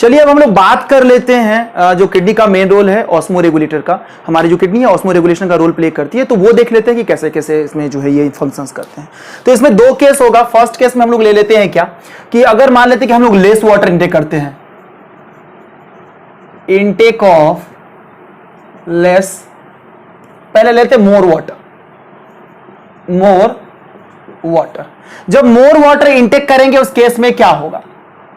चलिए अब हम लोग बात कर लेते हैं जो किडनी का मेन रोल है ऑस्मो रेगुलेटर का। हमारी जो किडनी है ऑस्मो रेगुलेशन का रोल प्ले करती है, तो वो देख लेते हैं कि कैसे कैसे इसमें जो है ये फंक्शंस करते हैं। तो इसमें दो केस होगा। फर्स्ट केस में हम लोग ले लेते हैं क्या कि अगर मान लेते हैं कि हम लोग लेस वाटर इनटेक करते हैं, इनटेक ऑफ लेस, पहले लेते हैं मोर वाटर। जब मोर वाटर इनटेक करेंगे उस केस में क्या होगा,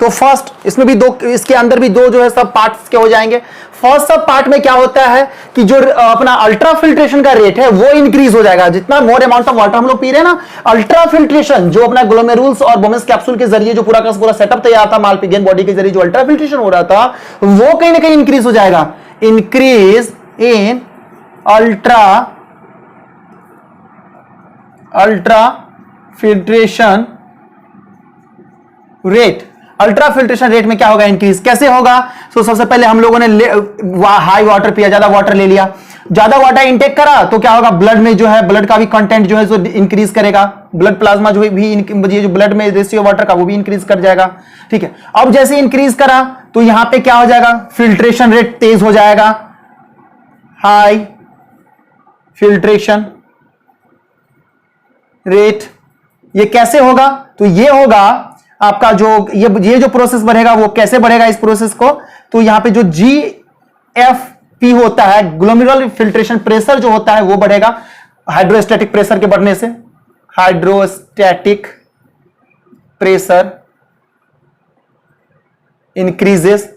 तो फर्स्ट इसमें भी दो, इसके अंदर भी दो जो है सब पार्ट्स के हो जाएंगे। फर्स्ट सब पार्ट में क्या होता है कि जो अपना अल्ट्रा फिल्ट्रेशन का रेट है वो इंक्रीज हो जाएगा। जितना मोर अमाउंट ऑफ वाटर हम लोग पी रहे हैं ना, अल्ट्रा फिल्ट्रेशन जो अपना ग्लोमेरुल्स और बोमेस कैप्सूल के जरिए जो पूरा का पूरा सेटअप तैयार था मालपिगियन बॉडी के जरिए जो अल्ट्रा फिल्ट्रेशन हो रहा था, वो कहीं ना कहीं इंक्रीज हो जाएगा। Increase in ultra filtration rate. Ultra filtration rate में क्या होगा, इंक्रीज। कैसे होगा, तो सबसे पहले हम लोगों ने हाई वाटर पिया, ज्यादा वाटर ले लिया, ज्यादा वाटर इंटेक करा तो क्या होगा, ब्लड में जो है ब्लड का भी कंटेंट जो है जो इंक्रीज करेगा। ब्लड प्लाज्मा जो भी ये जो ब्लड में रेशियो वाटर का वो भी इंक्रीज कर जाएगा। ठीक है, अब जैसे इंक्रीज करा तो यहां पे क्या हो जाएगा, फिल्ट्रेशन रेट तेज हो जाएगा, हाई फिल्ट्रेशन रेट। ये कैसे होगा, तो ये होगा आपका जो ये जो प्रोसेस बढ़ेगा वो कैसे बढ़ेगा इस प्रोसेस को, तो यहां पे जो GFP होता है, ग्लोमेरुलर फिल्ट्रेशन प्रेशर जो होता है वो बढ़ेगा हाइड्रोस्टैटिक प्रेशर के बढ़ने से। Hydrostatic pressure increases.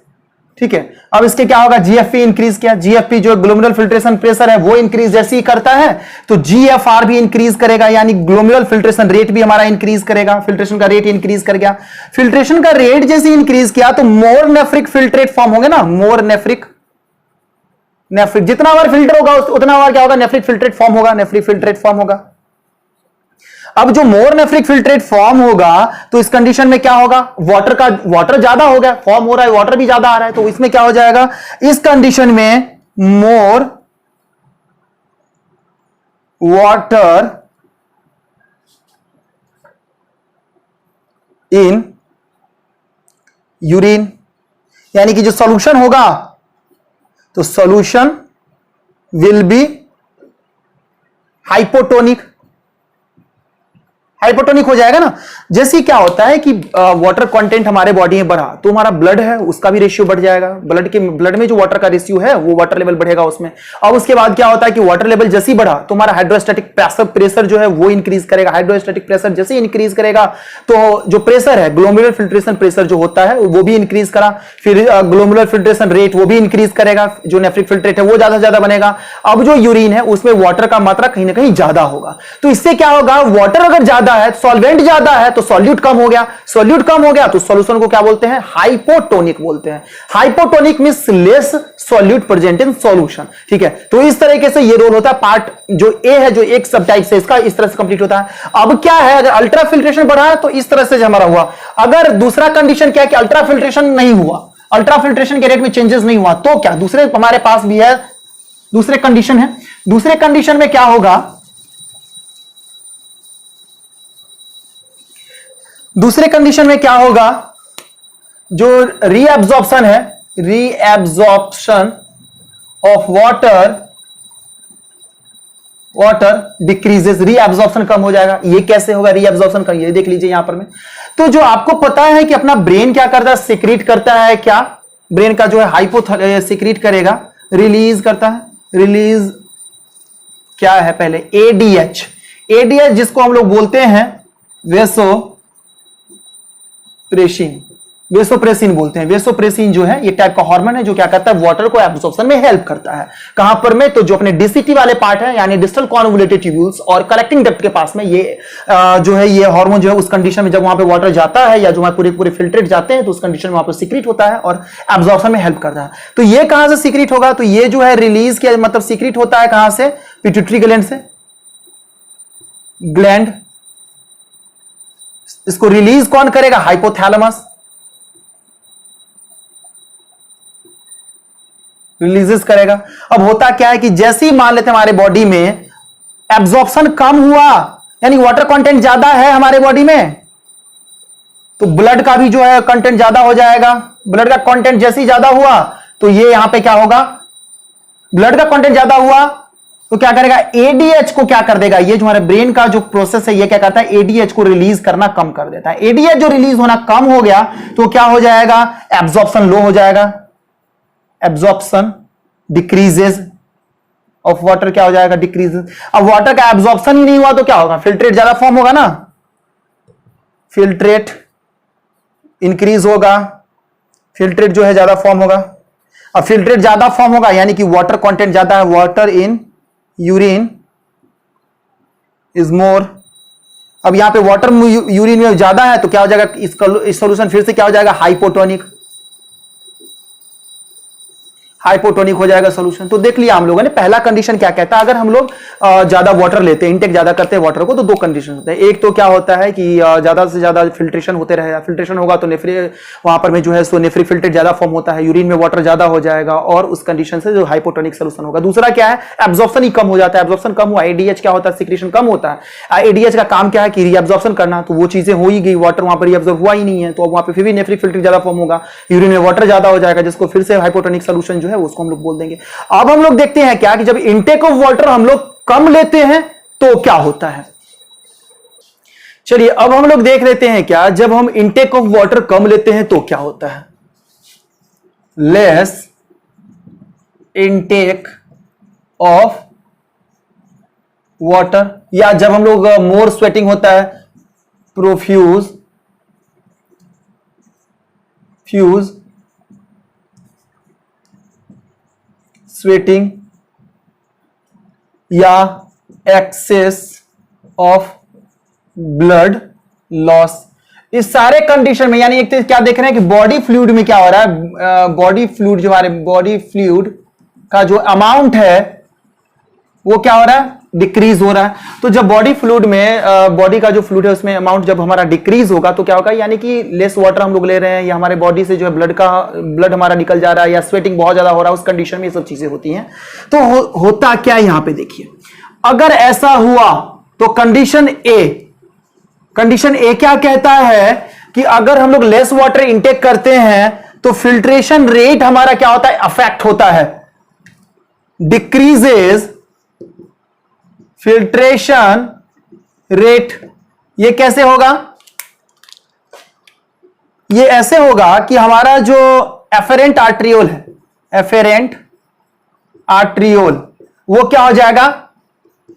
ठीक है, अब इसके क्या होगा, GFP इंक्रीज किया, GFP जो ग्लोमेरुलर फिल्ट्रेशन प्रेशर है वो इंक्रीज जैसे ही करता है तो GFR भी इंक्रीज करेगा, यानी ग्लोमेरुलर फिल्ट्रेशन रेट भी हमारा इंक्रीज करेगा। फिल्ट्रेशन का रेट इंक्रीज कर गया। फिल्ट्रेशन का रेट जैसे इंक्रीज किया तो मोर नेफ्रिक फिल्ट्रेट फॉर्म होंगे ना, मोर नेफ्रिक जितना बार फिल्टर होगा उतना बार क्या होगा, नेफ्रिक फिल्ट्रेट फॉर्म होगा, नेफ्रिक फिल्ट्रेट फॉर्म होगा। अब जो मोर नेफ्रिक फिल्ट्रेट फॉर्म होगा तो इस कंडीशन में क्या होगा, वाटर ज्यादा हो गया, फॉर्म हो रहा है, वाटर भी ज्यादा आ रहा है, तो इसमें क्या हो जाएगा, इस कंडीशन में मोर वाटर इन यूरिन, यानी कि जो सॉल्यूशन होगा तो सॉल्यूशन विल बी हाइपोटोनिक हो जाएगा ना। जैसे क्या होता है कि वाटर कंटेंट हमारे बॉडी में बढ़ा तो हमारा ब्लड है उसका भी रेशियो बढ़ जाएगा, ब्लड में जो वाटर का रेशियो है वो वाटर लेवल बढ़ेगा उसमें। अब उसके बाद क्या होता है कि वाटर लेवल जैसे ही बढ़ा तो हमारा हाइड्रोस्टैटिक प्रेशर जो है वो इंक्रीज करेगा। हाइड्रोस्टैटिक प्रेशर जैसे ही इंक्रीज करेगा तो जो प्रेशर है, ग्लोमेरुलर फिल्ट्रेशन प्रेशर जो होता है वो भी इंक्रीज करा, फिर ग्लोमेरुलर फिल्ट्रेशन रेट वो भी इंक्रीज करेगा, जो नेफ्रिक फिल्ट्रेट है वो ज्यादा से ज्यादा बनेगा। अब जो यूरिन है उसमें वाटर का मात्रा कहीं ना कहीं ज्यादा होगा, तो इससे क्या होगा, वाटर अगर ज्यादा है, सॉल्वेंट ज्यादा है तो सॉल्यूट कम हो गया, सॉल्यूट कम हो गया तो सॉल्यूशन को क्या बोलते हैं, हाइपोटोनिक बोलते हैं। Hypotonic means less solute present in solution. ठीक है, तो इस तरीके से ये रोल होता है। पार्ट जो ए है, जो एक सब टाइप से इसका इस तरह से कंप्लीट होता है। अब क्या है, अगर अल्ट्रा फिल्ट्रेशन बढ़ा है तो इस तरह से हमारा हुआ। अगर दूसरा कंडीशन क्या है कि अल्ट्रा फिल्ट्रेशन नहीं हुआ, अल्ट्रा फिल्ट्रेशन के रेट में चेंजेस नहीं हुआ, तो क्या दूसरे हमारे पास भी है, दूसरे कंडीशन है। दूसरे कंडीशन में क्या होगा, दूसरे कंडीशन में क्या होगा, जो रीएब्जॉर्प्शन है, reabsorption of water decreases, reabsorption कम हो जाएगा। ये कैसे होगा रीएब्जॉर्प्शन का, ये देख लीजिए यहां पर में। तो जो आपको पता है कि अपना ब्रेन क्या करता है, सिक्रीट करता है, क्या ब्रेन का जो है सिक्रीट करेगा, रिलीज करता है। रिलीज क्या है, पहले एडीएच जिसको हम लोग बोलते हैं वेसोप्रेसिन बोलते हैं। वेसोप्रेसिन जो है ये टाइप का हार्मोन है जो क्या करता है, वाटर को एब्जॉर्प्शन में हेल्प करता है। कहां पर में, तो जो अपने डीसीटी वाले पार्ट है, यानी डिस्टल कॉन्वोल्यूटेड ट्यूब्यूल्स और कलेक्टिंग डक्ट के पास में ये जो है ये हार्मोन जो है उस कंडीशन में जब वहां पे वाटर जाता है या जो वहां पूरे फिल्ट्रेट जाते हैं तो उस कंडीशन में वहां पर सीक्रेट होता है और एब्जॉर्प्शन में हेल्प करता है। तो ये कहां से सीक्रेट होगा, तो ये जो है रिलीज किया मतलब सीक्रेट होता है कहां से, पिट्यूटरी ग्लैंड से। ग्लैंड, इसको रिलीज कौन करेगा, हाइपोथैलेमस रिलीजेस करेगा। अब होता क्या है कि जैसे ही मान लेते हैं हमारे बॉडी में एब्जॉर्प्शन कम हुआ, यानी वाटर कंटेंट ज्यादा है हमारे बॉडी में, तो ब्लड का भी जो है कंटेंट ज्यादा हो जाएगा, ब्लड का कंटेंट जैसे ही ज्यादा हुआ तो ये यहां पे क्या होगा, ब्लड का कंटेंट ज्यादा हुआ तो क्या करेगा, एडीएच को क्या कर देगा, ये जो हमारे ब्रेन का जो प्रोसेस है ये क्या करता है, एडीएच को रिलीज करना कम कर देता है। एडीएच जो रिलीज होना कम हो गया तो क्या हो जाएगा, एब्जॉर्प्शन लो हो जाएगा, एब्जॉर्प्शन डिक्रीजेस ऑफ वाटर क्या हो जाएगा, डिक्रीजेस। अब वाटर का एब्जॉर्प्शन ही नहीं हुआ तो क्या होगा, फिल्ट्रेट ज्यादा फॉर्म होगा ना, फिल्ट्रेट इंक्रीज होगा, फिल्ट्रेट जो है ज्यादा फॉर्म होगा। अब फिल्ट्रेट ज्यादा फॉर्म होगा यानी कि वाटर कंटेंट ज्यादा है, water in urine is more. अब यहां पे वाटर यूरिन में ज्यादा है तो क्या हो जाएगा, इस सॉल्यूशन फिर से क्या हो जाएगा, हाइपोटोनिक, हाइपोटोनिक हो जाएगा सॉल्यूशन। तो देख लिया हम लोगों ने पहला कंडीशन क्या कहता है, अगर हम लोग ज्यादा वाटर लेते हैं, इंटेक ज्यादा करते हैं वाटर को, तो दो कंडीशन होते हैं। एक तो क्या होता है कि ज्यादा से ज्यादा फिल्ट्रेशन होते रहेगा, फिल्ट्रेशन होगा तो नेफ्री वहां पर में जो है सो नेफ्री फिल्ट्रेट ज्यादा फॉर्म होता है, यूरिन में वाटर ज्यादा हो जाएगा और उस कंडीशन से जो हाइपोटोनिक सोल्यूशन होगा। दूसरा क्या है, एब्जॉर्प्शन ही कम हो जाता है, एब्जॉर्प्शन कम हुआ, एडीएच क्या होता है, सिक्रेशन कम होता है। एडीएच का काम क्या है कि रीअब्जॉर्प्शन करना, तो वो चीजें हो ही गई, वाटर वहां पर रीअब्जॉर्ब हुआ ही नहीं है, तो वहां पर फिर भी नेफ्री फिल्ट्रेट ज्यादा फॉर्म होगा, यूरिन में वाटर ज्यादा हो जाएगा, जिसको फिर से हाइपोटोनिक सोल्यूशन जो है उसको हम लोग बोल देंगे। अब हम लोग देखते हैं क्या कि जब इंटेक ऑफ वाटर हम लोग कम लेते हैं तो क्या होता है। चलिए अब हम लोग देख लेते हैं क्या, जब हम इंटेक ऑफ वाटर कम लेते हैं तो क्या होता है, लेस इंटेक ऑफ वाटर, या जब हम लोग मोर स्वेटिंग होता है, प्रोफ्यूज स्वेटिंग, या एक्सेस ऑफ ब्लड लॉस। इस सारे कंडीशन में यानी एक तो क्या देख रहे हैं कि बॉडी फ्लूइड में क्या हो रहा है, बॉडी फ्लूइड जो हमारे बॉडी फ्लूइड का जो अमाउंट है वो क्या हो रहा है, डिक्रीज हो रहा है। तो जब बॉडी फ्लूइड में बॉडी का जो फ्लूइड है उसमें अमाउंट जब हमारा डिक्रीज होगा तो क्या होगा, यानी कि लेस वाटर हम लोग ले रहे हैं या हमारे बॉडी से जो है ब्लड हमारा निकल जा रहा है या स्वेटिंग बहुत ज्यादा हो रहा है, उस कंडीशन में ये सब चीजें होती हैं। तो होता क्या है यहां पे देखिए, अगर ऐसा हुआ तो कंडीशन ए क्या कहता है कि अगर हम लोग लेस वाटर इंटेक करते हैं तो फिल्ट्रेशन रेट हमारा क्या होता है, अफेक्ट होता है, डिक्रीजेस फिल्ट्रेशन रेट। ये कैसे होगा, ये ऐसे होगा कि हमारा जो एफेरेंट आर्ट्रियोल है, एफेरेंट आर्ट्रियोल वो क्या हो जाएगा,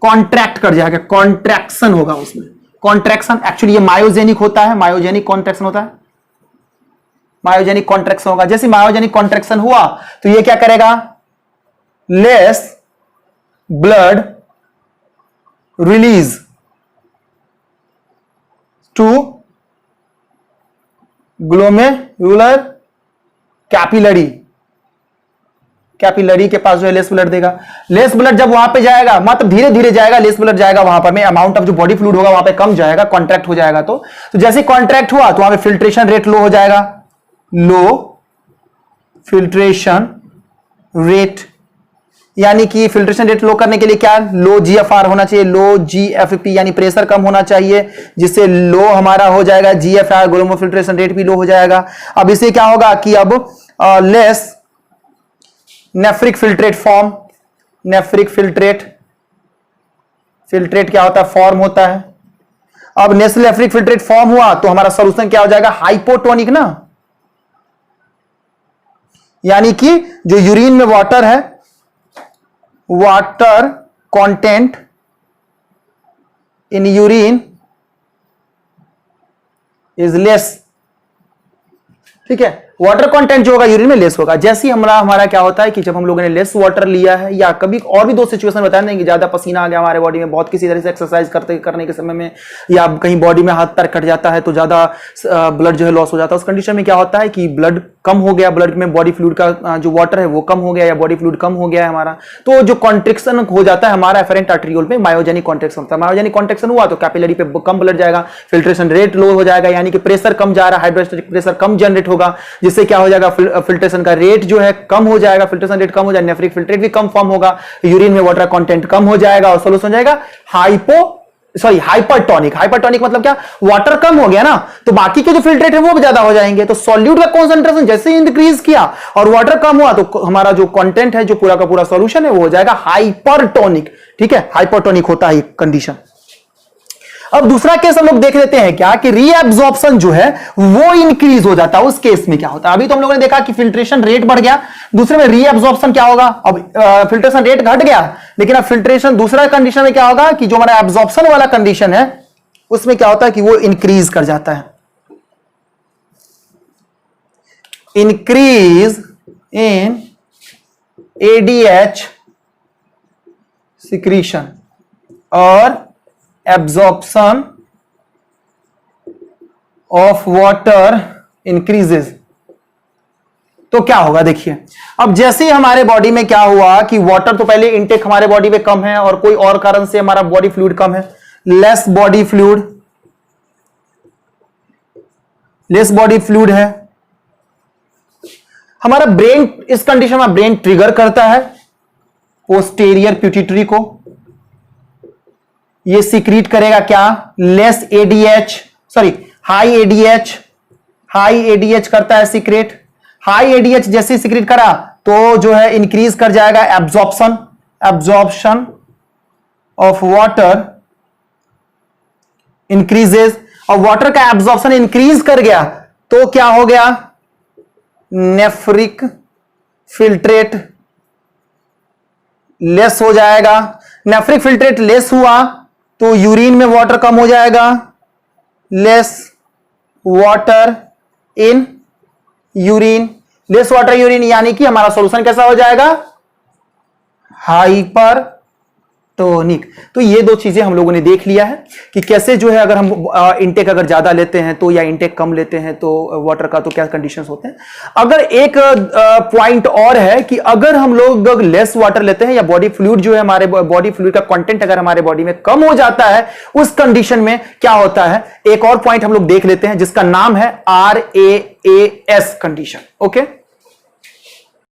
कॉन्ट्रैक्ट कर जाएगा, कॉन्ट्रैक्शन होगा उसमें, कॉन्ट्रैक्शन। एक्चुअली ये मायोजेनिक होता है, मायोजेनिक कॉन्ट्रैक्शन होता है, मायोजेनिक कॉन्ट्रैक्शन होगा। जैसे मायोजेनिक कॉन्ट्रैक्शन हुआ तो ये क्या करेगा, less blood release to glomerular capillary, capillary के पास जो है लेस ब्लड देगा। लेस ब्लड जब वहां पे जाएगा, मतलब धीरे धीरे जाएगा, लेस ब्लड जाएगा वहां पर में, अमाउंट ऑफ जो बॉडी फ्लूइड होगा वहां पे कम जाएगा, कॉन्ट्रैक्ट हो जाएगा। तो जैसे कॉन्ट्रैक्ट हुआ तो वहां पे फिल्ट्रेशन रेट लो हो जाएगा, लो फिल्ट्रेशन रेट, यानी कि फिल्ट्रेशन रेट लो करने के लिए क्या, लो जीएफआर होना चाहिए, लो जीएफपी यानी प्रेशर कम होना चाहिए, जिससे लो हमारा हो जाएगा जीएफआर, ग्लोमो फिल्ट्रेशन रेट भी लो हो जाएगा। अब इसे क्या होगा कि अब less nephric filtrate form, nephric filtrate क्या होता है, फॉर्म होता है। अब नेफ्रिक फिल्ट्रेट फॉर्म हुआ तो हमारा सॉल्यूशन क्या हो जाएगा, हाइपोटोनिक ना, यानी कि जो यूरिन में वाटर है, water content in urine is less, ठीक है, वाटर कंटेंट जो होगा यूरिन में लेस होगा। जैसे ही हमारा क्या होता है कि जब हम लोगों ने लेस वाटर लिया है, या कभी और भी दो सिचुएशन बताया नहीं कि ज्यादा पसीना आ गया हमारे बॉडी में, बहुत किसी तरह से एक्सरसाइज करने के समय में, या कहीं बॉडी में हाथ पैर कट जाता है तो ज्यादा ब्लड जो है लॉस हो जाता है, उस कंडीशन में क्या होता है कि ब्लड कम हो गया, ब्लड में बॉडी फ्लूइड का जो वाटर है वो कम हो गया, या बॉडी फ्लूइड कम हो गया है हमारा, तो जो कॉन्ट्रैक्शन हो जाता है हमारा एफेरेंट आर्ट्रियोल में, मायोजेनिक कॉन्ट्रैक्शन होता है। मायोजेनिक कॉन्ट्रैक्शन हुआ तो कैपिलरी पे कम ब्लड जाएगा, फिल्ट्रेशन रेट लो हो जाएगा, यानी कि प्रेशर कम जा रहा है, हाइड्रोस्टैटिक प्रेशर कम जनरेट होगा, जिससे क्या हो जाएगा, फिल्ट्रेशन का रेट जो है कम हो जाएगा, फिल्ट्रेशन रेट कम हो जाएगा, नेफ्रिक फिल्ट्रेट भी कम फॉर्म होगा, यूरिन में वाटर कंटेंट कम हो जाएगा और सोल्यूशन हो जाएगा सॉरी हाइपरटोनिक, हाइपरटोनिक मतलब क्या, वाटर कम हो गया ना तो बाकी के जो फिल्ट्रेट है वो भी ज्यादा हो जाएंगे। तो सॉल्यूट का कॉन्सेंट्रेशन जैसे ही इंक्रीज किया और वाटर कम हुआ तो हमारा जो कंटेंट है, जो पूरा का पूरा सॉल्यूशन है वो हो जाएगा हाइपरटोनिक। ठीक है, हाइपरटोनिक होता है कंडीशन। अब दूसरा केस हम लोग देख लेते हैं क्या कि रीएब्जॉर्प्शन जो है वो इंक्रीज हो जाता है। उस केस में क्या होता है, अभी तो हम लोगों ने देखा कि फिल्ट्रेशन रेट बढ़ गया, दूसरे में रीएब्जॉर्प्शन क्या होगा, अब फिल्ट्रेशन रेट घट गया लेकिन अब फिल्ट्रेशन दूसरा कंडीशन में क्या होगा कि जो हमारा एब्जॉर्प्शन वाला कंडीशन है उसमें क्या होता है कि वो इंक्रीज कर जाता है, इंक्रीज इन एडीएच सिक्रीशन और एब्जॉर्प्शन ऑफ वाटर इंक्रीजेस। तो क्या होगा देखिए, अब जैसे ही हमारे बॉडी में क्या हुआ कि वाटर तो पहले इनटेक हमारे बॉडी में कम है और कोई और कारण से हमारा बॉडी फ्लूइड कम है, लेस बॉडी फ्लूइड है, हमारा ब्रेन इस कंडीशन में ब्रेन ट्रिगर करता है पोस्टेरियर पिट्यूटरी को, ये सीक्रीट करेगा क्या, less ADH, sorry high ADH करता है सीक्रेट। हाई एडीएच जैसे सीक्रेट करा तो जो है इंक्रीज कर जाएगा एब्जॉर्प्शन ऑफ वाटर इंक्रीजेस, और वाटर का एब्जॉर्प्शन इंक्रीज कर गया तो क्या हो गया, नेफ्रिक फिल्ट्रेट लेस हो जाएगा। नेफ्रिक फिल्ट्रेट लेस हुआ तो यूरिन में वाटर कम हो जाएगा, less water in urine, less water urine यानी कि हमारा सॉल्यूशन कैसा हो जाएगा, हाइपरटोनिक। तो ये दो चीजें हम लोगों ने देख लिया है कि कैसे जो है अगर हम इनटेक अगर ज्यादा लेते हैं तो या इनटेक कम लेते हैं तो वाटर का तो क्या कंडीशंस होते हैं। अगर एक पॉइंट और है कि अगर हम लोग लेस वाटर लेते हैं या बॉडी फ्लूइड जो है हमारे बॉडी फ्लूइड का कंटेंट अगर हमारे बॉडी में कम हो जाता है उस कंडीशन में क्या होता है, एक और पॉइंट हम लोग देख लेते हैं जिसका नाम है RAAS कंडीशन। ओके।